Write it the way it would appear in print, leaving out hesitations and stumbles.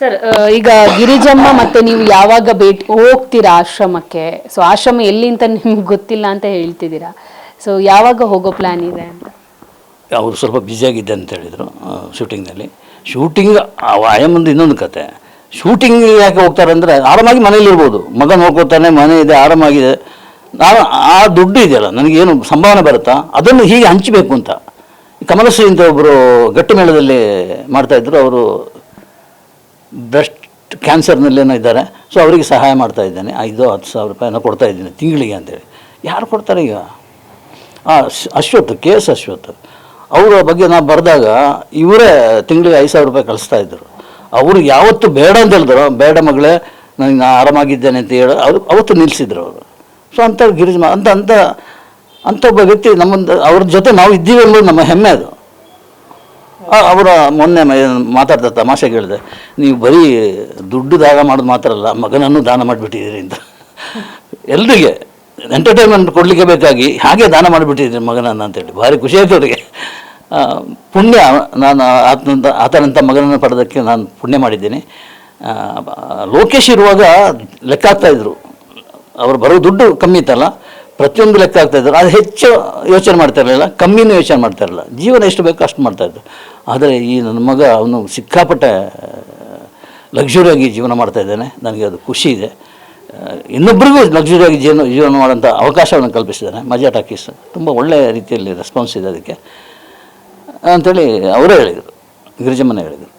Sir, ಈಗ ಗಿರಿಜಮ್ಮ ಮತ್ತೆ ನೀವು ಯಾವಾಗ ಭೇಟಿ ಹೋಗ್ತೀರಾ ಆಶ್ರಮಕ್ಕೆ? ಸೊ ಆಶ್ರಮ ಎಲ್ಲಿ ಅಂತ ನಿಮ್ಗೆ ಗೊತ್ತಿಲ್ಲ ಅಂತ ಹೇಳ್ತಿದ್ದೀರಾ. ಸೊ ಯಾವಾಗ ಹೋಗೋ ಪ್ಲಾನ್ ಇದೆ ಅಂತ? ಅವರು ಸ್ವಲ್ಪ ಬ್ಯುಸಿಯಾಗಿದ್ದೆ ಅಂತ ಹೇಳಿದರು ಶೂಟಿಂಗ್ನಲ್ಲಿ. ಶೂಟಿಂಗ್ ಆಯಮ್ಮಂದು ಇನ್ನೊಂದು ಕತೆ. ಶೂಟಿಂಗ್ ಯಾಕೆ ಹೋಗ್ತಾರೆ ಅಂದರೆ ಆರಾಮಾಗಿ ಮನೇಲಿರ್ಬೋದು, ಮಗ ನೋಡ್ಕೋತಾನೆ, ಮನೆ ಇದೆ, ಆರಾಮಾಗಿದೆ. ನಾನು ಆ ದುಡ್ಡು ಇದೆಯಲ್ಲ, ನನಗೇನು ಸಂಭಾವನೆ ಬರುತ್ತಾ ಅದನ್ನು ಹೀಗೆ ಹಂಚಬೇಕು ಅಂತ. ಕಮಲಶ್ರೀ ಅಂತ ಒಬ್ಬರು ಗಟ್ಟಿ ಮೇಳದಲ್ಲಿ ಮಾಡ್ತಾಯಿದ್ರು. ಅವರು ಬ್ರೆಸ್ಟ್ ಕ್ಯಾನ್ಸರ್ನಲ್ಲೇನೋ ಇದ್ದಾರೆ. ಸೊ ಅವರಿಗೆ ಸಹಾಯ ಮಾಡ್ತಾ ಇದ್ದೇನೆ. 5-10 ರೂಪಾಯಿನೋ ಕೊಡ್ತಾ ಇದ್ದೀನಿ ತಿಂಗಳಿಗೆ ಅಂತೇಳಿ. ಯಾರು ಕೊಡ್ತಾರೆ ಈಗ? ಅಶ್ವಥ್, KS ಅಶ್ವಥ್ ಅವರ ಬಗ್ಗೆ ನಾವು ಬರೆದಾಗ ಇವರೇ ತಿಂಗಳಿಗೆ 5,000 ರೂಪಾಯಿ ಕಳಿಸ್ತಾಯಿದ್ರು. ಅವರು ಯಾವತ್ತು ಬೇಡ ಅಂತ ಹೇಳಿದ್ರು, ಬೇಡ ಮಗಳೇ ನಾನು ಆರಾಮಾಗಿದ್ದೇನೆ ಅಂತ ಹೇಳಿ ಅವತ್ತು ನಿಲ್ಲಿಸಿದ್ರು ಅವರು. ಸೊ ಅಂಥ ಗಿರಿಜಮ್ಮ ಅಂಥ ಒಬ್ಬ ವ್ಯಕ್ತಿ ನಮ್ಮೊಂದು ಅವ್ರ ಜೊತೆ ನಾವು ಇದ್ದೀವಿ ಅನ್ನೋದು ನಮ್ಮ ಹೆಮ್ಮೆ. ಅದು ಅವರ ಮೊನ್ನೆ ಮಾತಾಡ್ತಾ ತಮಾಷೆಗೆ ಹೇಳಿದೆ, ನೀವು ಬರೀ ದುಡ್ಡು ದಾನ ಮಾಡೋದು ಮಾತ್ರ ಅಲ್ಲ, ಮಗನನ್ನು ದಾನ ಮಾಡಿಬಿಟ್ಟಿದ್ದೀರಿ ಅಂತ. ಎಲ್ರಿಗೆ ಎಂಟರ್ಟೈನ್ಮೆಂಟ್ ಕೊಡಲಿಕ್ಕೆ ಬೇಕಾಗಿ ಹಾಗೆ ದಾನ ಮಾಡಿಬಿಟ್ಟಿದ್ದೀನಿ ಮಗನನ್ನು ಅಂತೇಳಿ ಭಾರಿ ಖುಷಿ ಆಯ್ತು ಅವರಿಗೆ. ಪುಣ್ಯ, ನಾನು ಆತನಂಥ ಮಗನನ್ನು ಪಡೆದಕ್ಕೆ ನಾನು ಪುಣ್ಯ ಮಾಡಿದ್ದೀನಿ. ಲೋಕೇಶ್ ಇರುವಾಗ ಲೆಕ್ಕ ಆಗ್ತಾಯಿದ್ರು, ಅವರು ಬರೋ ದುಡ್ಡು ಕಮ್ಮಿ ಇತ್ತಲ್ಲ, ಪ್ರತಿಯೊಂದು ಲೆಕ್ಕ ಆಗ್ತಾಯಿದ್ರು. ಅದು ಹೆಚ್ಚು ಯೋಚನೆ ಮಾಡ್ತಾ ಇರಲಿಲ್ಲ, ಕಮ್ಮಿನೂ ಯೋಚನೆ ಮಾಡ್ತಾ ಇರಲಿಲ್ಲ. ಜೀವನ ಎಷ್ಟು ಬೇಕೋ ಅಷ್ಟು ಮಾಡ್ತಾಯಿದ್ರು. ಆದರೆ ಈ ನನ್ನ ಮಗ ಅವನು ಸಿಕ್ಕಾಪಟ್ಟೆ ಲಕ್ಸುರಿಯಾಗಿ ಜೀವನ ಮಾಡ್ತಾಯಿದ್ದಾನೆ. ನನಗೆ ಅದು ಖುಷಿ ಇದೆ. ಇನ್ನೊಬ್ಬರಿಗೂ ಲಕ್ಸುರಿಯಾಗಿ ಜೀವನ ಮಾಡೋಂಥ ಅವಕಾಶವನ್ನು ಕಲ್ಪಿಸಿದ್ದಾನೆ. ಮಜಾ ಟಾಕೀಸ್ ತುಂಬ ಒಳ್ಳೆಯ ರೀತಿಯಲ್ಲಿ ರೆಸ್ಪಾನ್ಸ್ ಇದೆ ಅದಕ್ಕೆ ಅಂಥೇಳಿ ಅವರೇ ಹೇಳಿದರು, ಗಿರಿಜಮ್ಮನೇ ಹೇಳಿದರು.